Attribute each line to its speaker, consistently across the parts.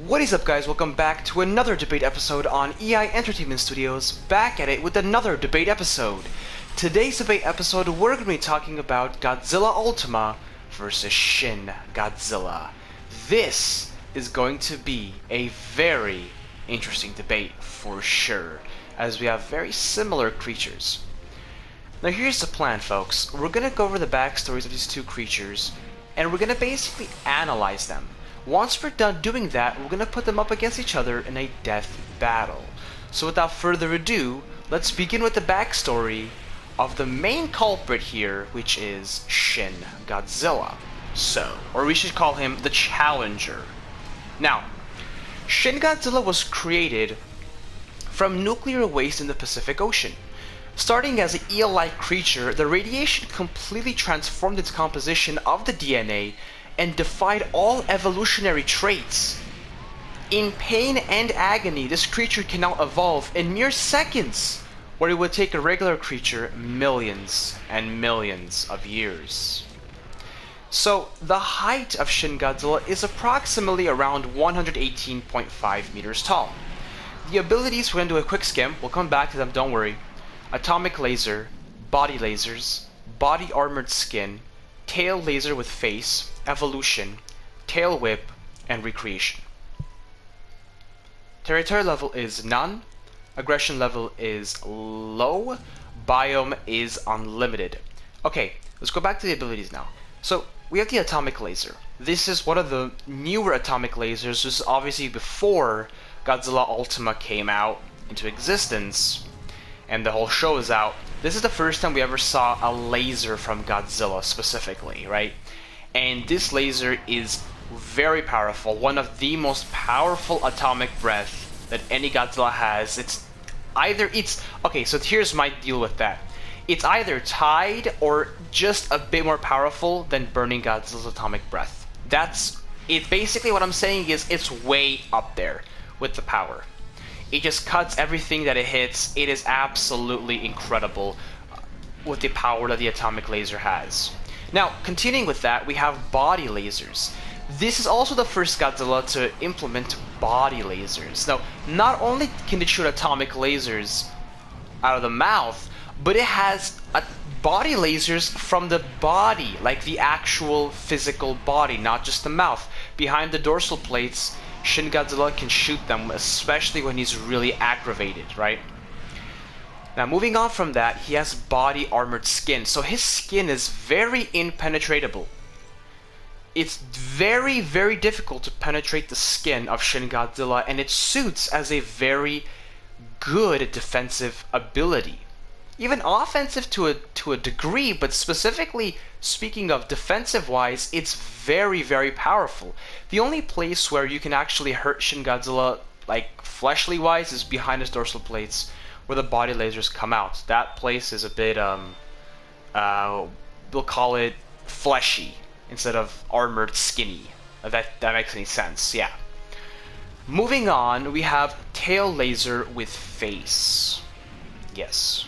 Speaker 1: What is up, guys? Welcome back to another debate episode on EI Entertainment Studios, back at it with another debate episode. Today's debate episode, we're going to be talking about Godzilla Ultima versus Shin Godzilla. This is going to be a very interesting debate for sure, as we have very similar creatures. Now here's the plan, folks. We're going to go over the backstories of these two creatures, and we're going to basically analyze them. Once we're done doing that, we're going to put them up against each other in a death battle. So without further ado, let's begin with the backstory of the main culprit here, which is Shin Godzilla. Or we should call him the Challenger. Now, Shin Godzilla was created from nuclear waste in the Pacific Ocean. Starting as an eel-like creature, the radiation completely transformed its composition of the DNA and defied all evolutionary traits. In pain and agony, this creature can now evolve in mere seconds, where it would take a regular creature millions and millions of years. So, the height of Shin Godzilla is approximately around 118.5 meters tall. The abilities, we're going to do a quick skim, we'll come back to them, don't worry. Atomic laser, body lasers, body armored skin, tail laser with face, evolution, tail whip, and recreation. Territorial level is none, aggression level is low, biome is unlimited. Okay, let's go back to the abilities now. So we have the atomic laser. This is one of the newer atomic lasers. This is obviously before Godzilla Ultima came out into existence and the whole show is out. This is the first time we ever saw a laser from Godzilla specifically, right? And this laser is very powerful, one of the most powerful atomic breath that any Godzilla has. Okay, so here's my deal with that. It's either tied or just a bit more powerful than burning Godzilla's atomic breath. That's it. Basically what I'm saying is it's way up there with the power. It just cuts everything that it hits. It is absolutely incredible with the power that the atomic laser has. Now, continuing with that, we have body lasers. This is also the first Godzilla to implement body lasers. Now, not only can it shoot atomic lasers out of the mouth, but it has body lasers from the body, like the actual physical body, not just the mouth. Behind the dorsal plates, Shin Godzilla can shoot them, especially when he's really aggravated, right? Now, moving on from that, he has body armored skin. So his skin is very impenetrable. It's very, very difficult to penetrate the skin of Shin Godzilla, and it suits as a very good defensive ability. Even offensive to a degree, but specifically speaking of defensive-wise, it's very, very powerful. The only place where you can actually hurt Shin Godzilla, like fleshly-wise, is behind his dorsal plates, where the body lasers come out. That place is a bit, we'll call it fleshy instead of armored skinny. That makes any sense, yeah. Moving on, we have tail laser with face. Yes.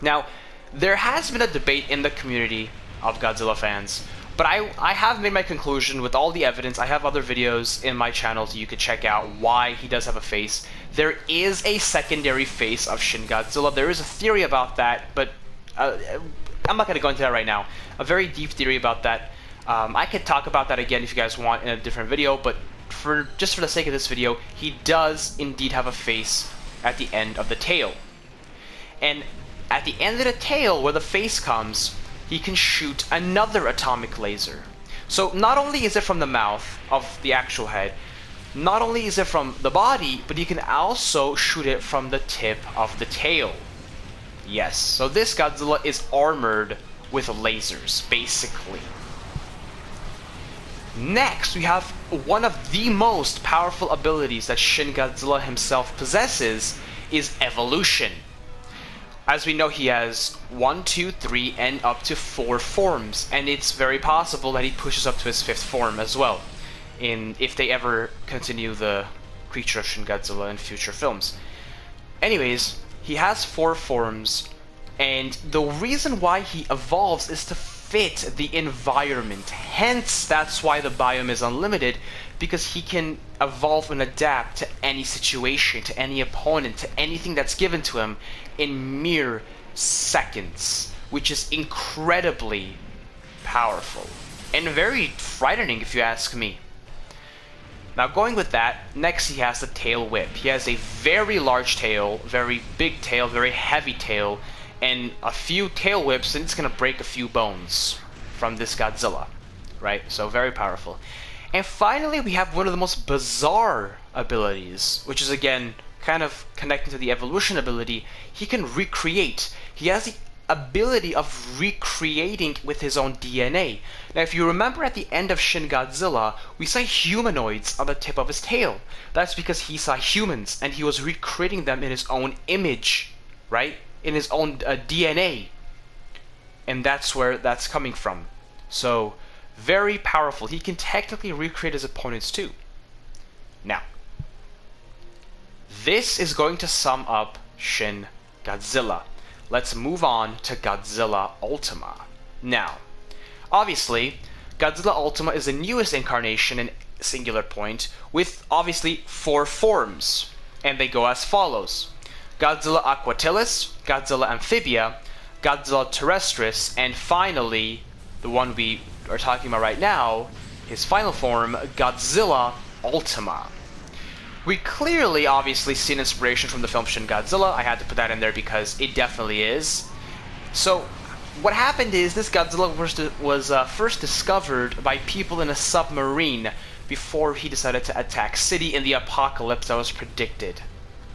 Speaker 1: Now, there has been a debate in the community of Godzilla fans, but I have made my conclusion with all the evidence. I have other videos in my channel so you could check out why he does have a face. There is a secondary face of Shin Godzilla. There is a theory about that, but I'm not going to go into that right now. A very deep theory about that. I could talk about that again if you guys want in a different video, but just for the sake of this video, he does indeed have a face at the end of the tail. And at the end of the tail, where the face comes, he can shoot another atomic laser. So not only is it from the mouth of the actual head, not only is it from the body, but he can also shoot it from the tip of the tail. Yes, so this Godzilla is armored with lasers, basically. Next, we have one of the most powerful abilities that Shin Godzilla himself possesses is evolution. As we know, he has 1, 2, 3, and up to 4 forms, and it's very possible that he pushes up to his 5th form as well, if they ever continue the creature of Shin Godzilla in future films. Anyways, he has 4 forms, and the reason why he evolves is to fit the environment. Hence, that's why the biome is unlimited, because he can evolve and adapt to any situation, to any opponent, to anything that's given to him in mere seconds, which is incredibly powerful and very frightening if you ask me. Now, going with that, next he has the tail whip. He has a very large tail, very big tail, very heavy tail, and a few tail whips, and it's gonna break a few bones from this Godzilla, right? So very powerful. And finally, we have one of the most bizarre abilities, which is again kind of connecting to the evolution ability. He can recreate. He has the ability of recreating with his own DNA. Now, if you remember at the end of Shin Godzilla, we saw humanoids on the tip of his tail. That's because he saw humans and he was recreating them in his own image, right? In his own DNA. And that's where that's coming from. So, very powerful. He can technically recreate his opponents too. Now, this is going to sum up Shin Godzilla. Let's move on to Godzilla Ultima. Now, obviously, Godzilla Ultima is the newest incarnation in Singular Point, with obviously 4 forms, and they go as follows: Godzilla Aquatilis, Godzilla Amphibia, Godzilla Terrestris, and finally, the one we are talking about right now, his final form, Godzilla Ultima. We clearly, obviously, see an inspiration from the film Shin Godzilla. I had to put that in there because it definitely is. So, what happened is this Godzilla was first discovered by people in a submarine before he decided to attack city in the apocalypse that was predicted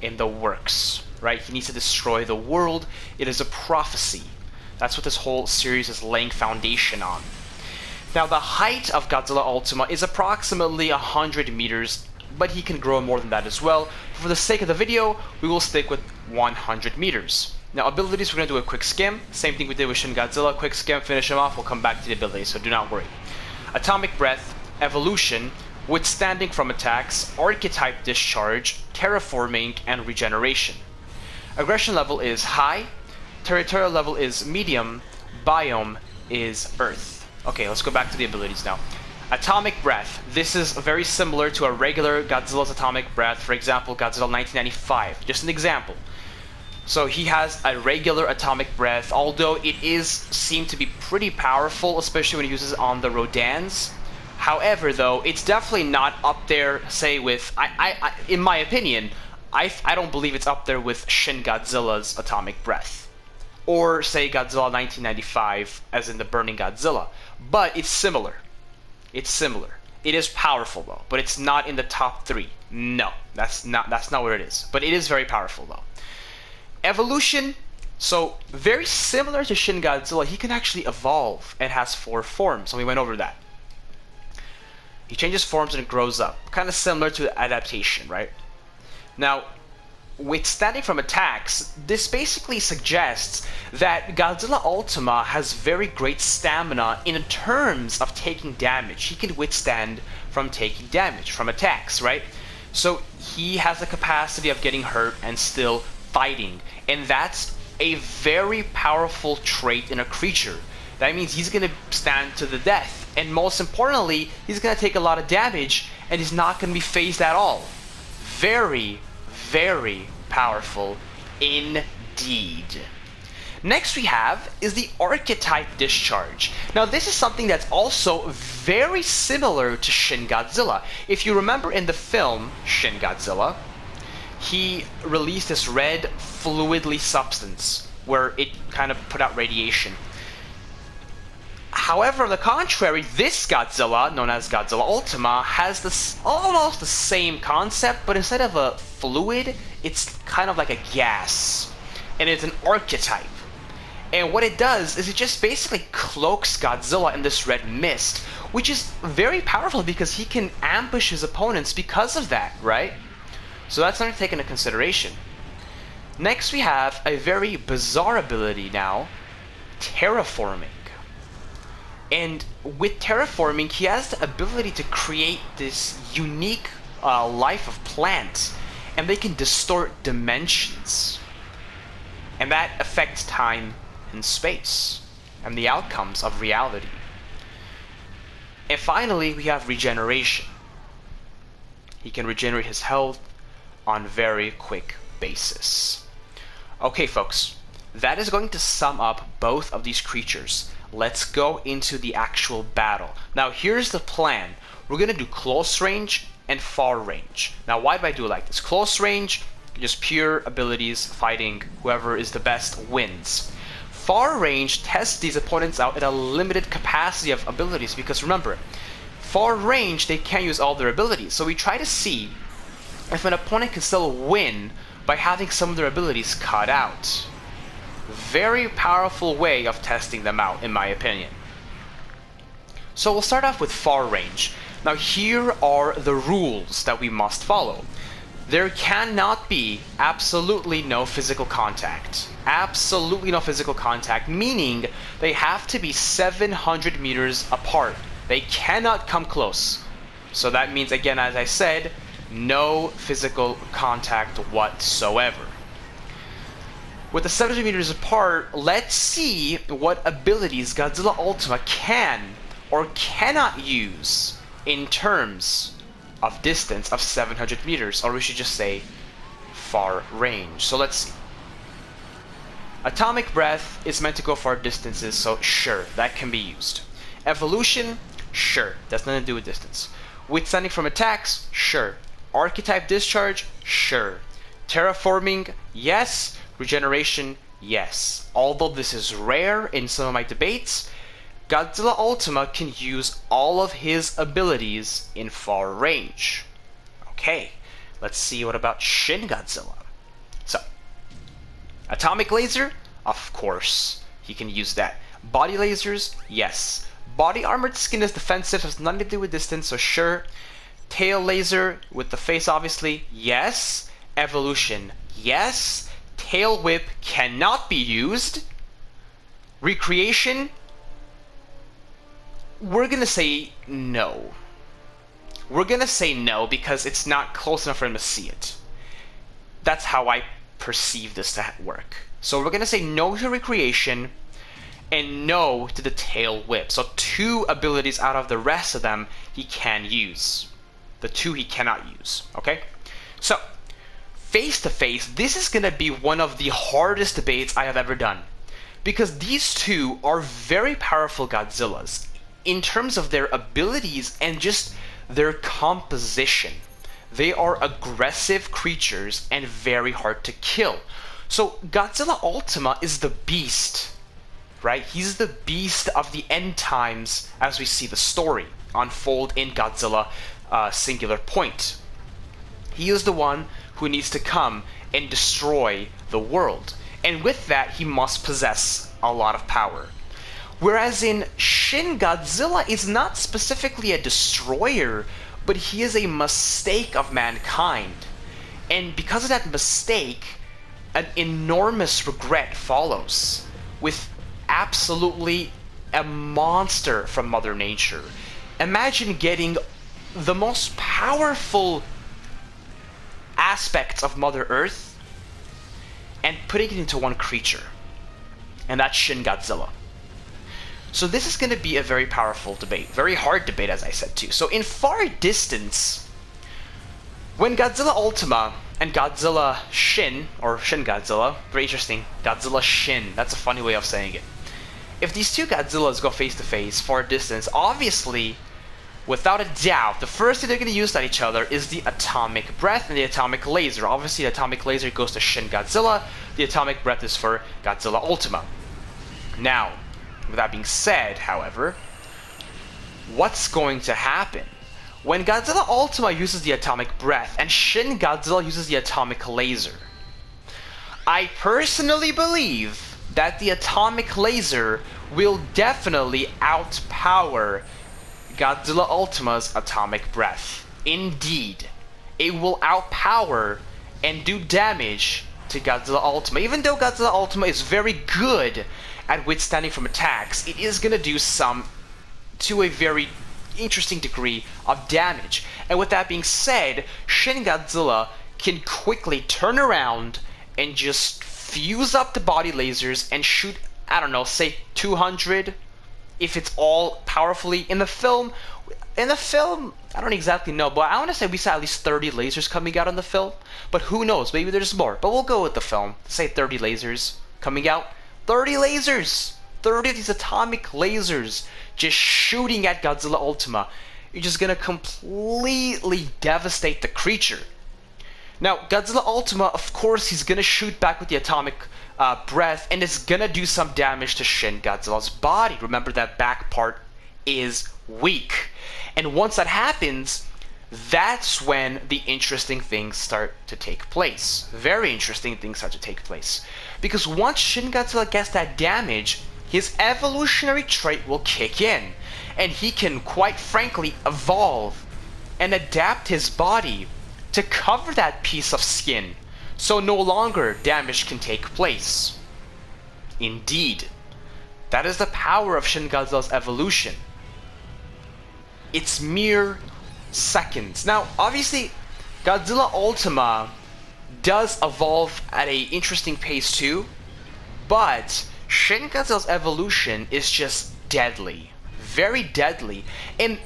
Speaker 1: in the works, right? He needs to destroy the world. It is a prophecy. That's what this whole series is laying foundation on. Now, the height of Godzilla Ultima is approximately 100 meters, but he can grow more than that as well. For the sake of the video, we will stick with 100 meters. Now, abilities, we're going to do a quick skim. Same thing we did with Shin Godzilla. Quick skim, finish him off. We'll come back to the abilities, so do not worry. Atomic Breath, Evolution, Withstanding from Attacks, Archetype Discharge, Terraforming, and Regeneration. Aggression level is high. Territorial level is medium. Biome is Earth. Okay, let's go back to the abilities now. Atomic Breath. This is very similar to a regular Godzilla's Atomic Breath. For example, Godzilla 1995. Just an example. So he has a regular Atomic Breath, although it is seemed to be pretty powerful, especially when he uses it on the Rodans. However, though, it's definitely not up there, say, with... in my opinion, I don't believe it's up there with Shin Godzilla's Atomic Breath. Or, say, Godzilla 1995, as in the Burning Godzilla. But it's similar. It's similar. It is powerful though, but it's not in the top 3. No, that's not where it is. But it is very powerful though. Evolution, so very similar to Shin Godzilla, he can actually evolve and has 4 forms, and we went over that. He changes forms and it grows up, kind of similar to adaptation, right? Now, withstanding from attacks, this basically suggests that Godzilla Ultima has very great stamina in terms of taking damage. He can withstand from taking damage from attacks, right? So he has the capacity of getting hurt and still fighting, and that's a very powerful trait in a creature. That means he's going to stand to the death, and most importantly, he's going to take a lot of damage and he's not going to be phased at all. Very, very powerful indeed. Next we have is the Archetype Discharge. Now this is something that's also very similar to Shin Godzilla. If you remember in the film Shin Godzilla, he released this red fluidly substance where it kind of put out radiation. However, on the contrary, this Godzilla, known as Godzilla Ultima, has this almost the same concept, but instead of a fluid, it's kind of like a gas. And it's an archetype. And what it does is it just basically cloaks Godzilla in this red mist, which is very powerful because he can ambush his opponents because of that, right? So that's something to take into consideration. Next we have a very bizarre ability now, Terraforming. And with Terraforming, he has the ability to create this unique life of plants, and they can distort dimensions. And that affects time and space. and the outcomes of reality. And finally, we have Regeneration. He can regenerate his health on very quick basis. Okay, folks, that is going to sum up both of these creatures. Let's go into the actual battle. Now, here's the plan. We're going to do close range and far range. Now, why do I do it like this? Close range, just pure abilities, fighting. Whoever is the best wins. Far range tests these opponents out at a limited capacity of abilities, because remember, far range, they can't use all their abilities. So we try to see if an opponent can still win by having some of their abilities cut out. Very powerful way of testing them out, in my opinion. So we'll start off with far range. Now here are the rules that we must follow. There cannot be absolutely no physical contact. Absolutely no physical contact, meaning they have to be 700 meters apart. They cannot come close. So that means, again, as I said, no physical contact whatsoever. With the 700 meters apart, let's see what abilities Godzilla Ultima can or cannot use in terms of distance of 700 meters, or we should just say far range. So let's see. Atomic Breath is meant to go far distances, so sure, that can be used. Evolution, sure, that's nothing to do with distance. Withstanding from attacks, sure. Archetype Discharge, sure. Terraforming, yes. Regeneration, yes. Although this is rare in some of my debates, Godzilla Ultima can use all of his abilities in far range. Okay, let's see what about Shin Godzilla. So, Atomic Laser, of course, he can use that. Body lasers, yes. Body armored skin is defensive, has nothing to do with distance, so sure. Tail laser with the face, obviously, yes. Evolution, yes. Tail whip cannot be used. Recreation, we're gonna say no. We're gonna say no because it's not close enough for him to see it. That's how I perceive this to work. So we're gonna say no to recreation and no to the tail whip. So 2 abilities out of the rest of them he can use. The 2 he cannot use, okay? So, face to face, this is gonna be one of the hardest debates I have ever done. Because these 2 are very powerful Godzillas in terms of their abilities and just their composition. They are aggressive creatures and very hard to kill. So Godzilla Ultima is the beast, right? He's the beast of the end times as we see the story unfold in Godzilla Singular Point. He is the one who needs to come and destroy the world. And with that, he must possess a lot of power. Whereas in Shin Godzilla is not specifically a destroyer, but he is a mistake of mankind. And because of that mistake, an enormous regret follows, with absolutely a monster from Mother Nature. Imagine getting the most powerful aspects of Mother Earth and putting it into one creature. And that's Shin Godzilla. So this is going to be a very powerful debate, very hard debate, as I said too. So in far distance, when Godzilla Ultima and Godzilla Shin, or Shin Godzilla, very interesting, Godzilla Shin, that's a funny way of saying it. If these 2 Godzillas go face to face, far distance, obviously, without a doubt, the first thing they're going to use at each other is the Atomic Breath and the Atomic Laser. Obviously, the Atomic Laser goes to Shin Godzilla, the Atomic Breath is for Godzilla Ultima. Now, with that being said, however, what's going to happen? When Godzilla Ultima uses the Atomic Breath and Shin Godzilla uses the Atomic Laser, I personally believe that the Atomic Laser will definitely outpower Godzilla Ultima's Atomic Breath. Indeed, it will outpower and do damage to Godzilla Ultima. Even though Godzilla Ultima is very good at withstanding from attacks, it is going to do some, to a very interesting degree, of damage. And with that being said, Shin Godzilla can quickly turn around and just fuse up the body lasers and shoot I don't know, say 200, if it's all powerfully. In the film, I don't exactly know, but I want to say we saw at least 30 lasers coming out in the film. But who knows? Maybe there's more. But we'll go with the film. Say 30 lasers coming out. 30 lasers! 30 of these atomic lasers just shooting at Godzilla Ultima. You're just gonna completely devastate the creature. Now, Godzilla Ultima, of course, he's gonna shoot back with the atomic breath, and it's gonna do some damage to Shin Godzilla's body. Remember, that back part is weak. And once that happens, that's when the interesting things start to take place. Very interesting things start to take place. Because once Shin Godzilla gets that damage, his evolutionary trait will kick in. And he can, quite frankly, evolve and adapt his body to cover that piece of skin, so no longer damage can take place. Indeed, that is the power of Shin Godzilla's evolution. It's mere seconds. Now, obviously, Godzilla Ultima does evolve at an interesting pace too, but Shin Godzilla's evolution is just deadly. Very deadly. And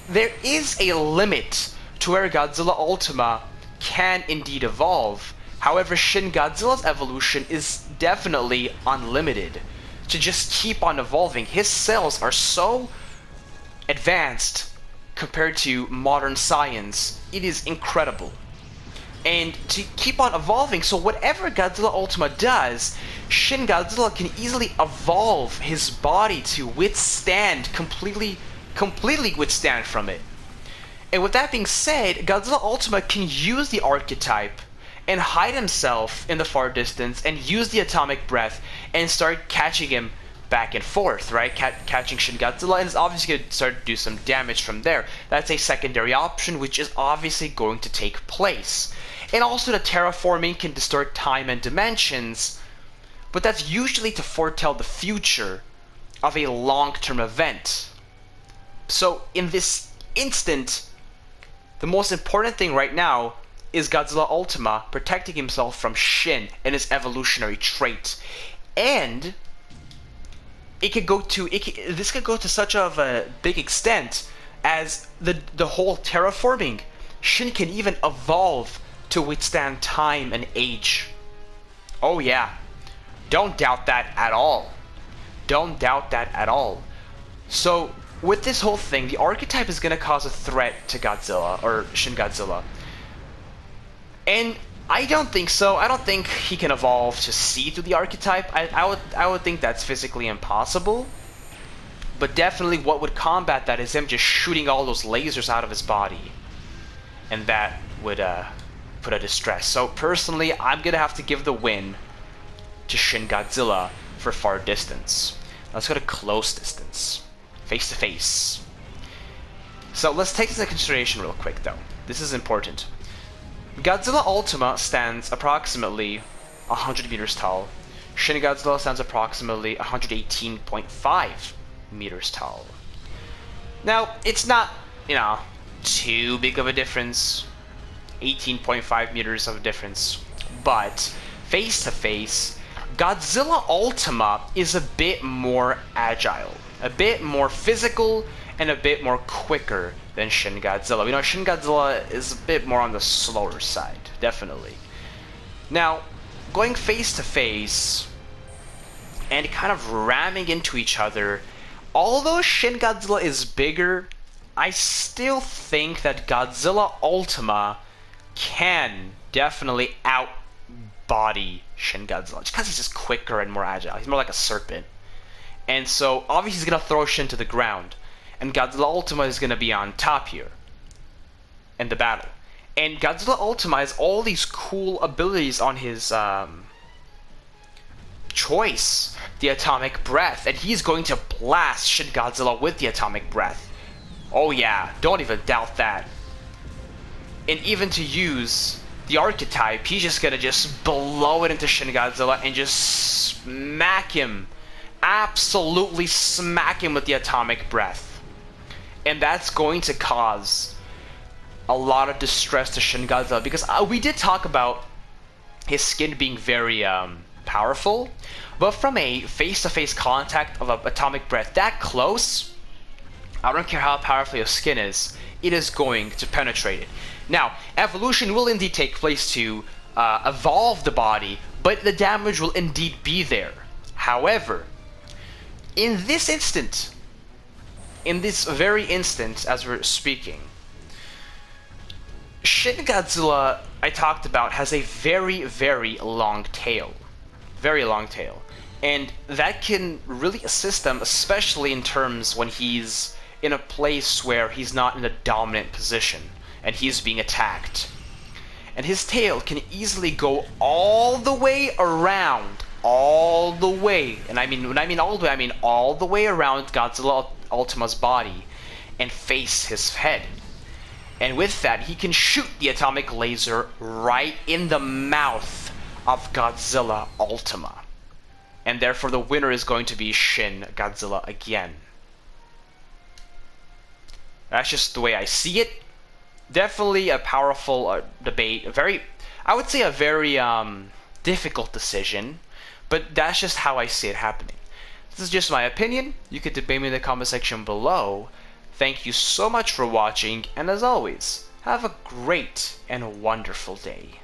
Speaker 1: there is a limit to where Godzilla Ultima can indeed evolve. However, Shin Godzilla's evolution is definitely unlimited to just keep on evolving. His cells are so advanced compared to modern science. It is incredible. And to keep on evolving, so whatever Godzilla Ultima does, Shin Godzilla can easily evolve his body to withstand, completely withstand from it. And with that being said, Godzilla Ultima can use the archetype and hide himself in the far distance and use the atomic breath and start catching him back and forth, right? Catching Shin Godzilla, and it's obviously going to start to do some damage from there. That's a secondary option, which is obviously going to take place. And also the terraforming can distort time and dimensions, but that's usually to foretell the future of a long-term event. So in this instant, the most important thing right now is Godzilla Ultima protecting himself from Shin and his evolutionary trait. And this could go to such of a big extent as the whole terraforming. Shin can even evolve to withstand time and age. Oh yeah, don't doubt that at all. Don't doubt that at all. So with this whole thing, the archetype is going to cause a threat to Godzilla, or Shin Godzilla. And I don't think so. I don't think he can evolve to see through the archetype. I would think that's physically impossible. But definitely what would combat that is him just shooting all those lasers out of his body. And that would put a distress. So personally, I'm going to have to give the win to Shin Godzilla for far distance. Let's go to close distance. Face to face. So let's take this into consideration real quick though. This is important. Godzilla Ultima stands approximately 100 meters tall. Shin Godzilla stands approximately 118.5 meters tall. Now, it's not, too big of a difference. 18.5 meters of a difference. But face to face, Godzilla Ultima is a bit more agile, a bit more physical, and a bit more quicker than Shin Godzilla. We know Shin Godzilla is a bit more on the slower side, definitely. Now, going face to face and kind of ramming into each other, although Shin Godzilla is bigger, I still think that Godzilla Ultima can definitely outbody Shin Godzilla, just because he's just quicker and more agile. He's more like a serpent. And so, obviously he's going to throw Shin to the ground. And Godzilla Ultima is going to be on top here in the battle. And Godzilla Ultima has all these cool abilities on his choice. The atomic breath. And he's going to blast Shin Godzilla with the atomic breath. Oh yeah, don't even doubt that. And even to use the archetype, he's just going to just blow it into Shin Godzilla and just smack him. Absolutely smack him with the atomic breath. And that's going to cause a lot of distress to Shin Godzilla, because we did talk about his skin being very powerful, but from a face-to-face contact of an atomic breath that close, I don't care how powerful your skin is, it is going to penetrate it. Now, evolution will indeed take place to evolve the body, but the damage will indeed be there. However, in this instant, in this very instant as we're speaking, Shin Godzilla, I talked about, has a very, very long tail. Very long tail. And that can really assist them, especially in terms when he's in a place where he's not in a dominant position and he's being attacked. And his tail can easily go all the way around, all the way, and when I mean all the way, I mean all the way around Godzilla Ultima's body and face his head. And with that, he can shoot the atomic laser right in the mouth of Godzilla Ultima. And therefore the winner is going to be Shin Godzilla again. That's just the way I see it. Definitely a powerful debate. I would say a very difficult decision. But that's just how I see it happening. This is just my opinion. You could debate me in the comment section below. Thank you so much for watching, and as always, have a great and wonderful day.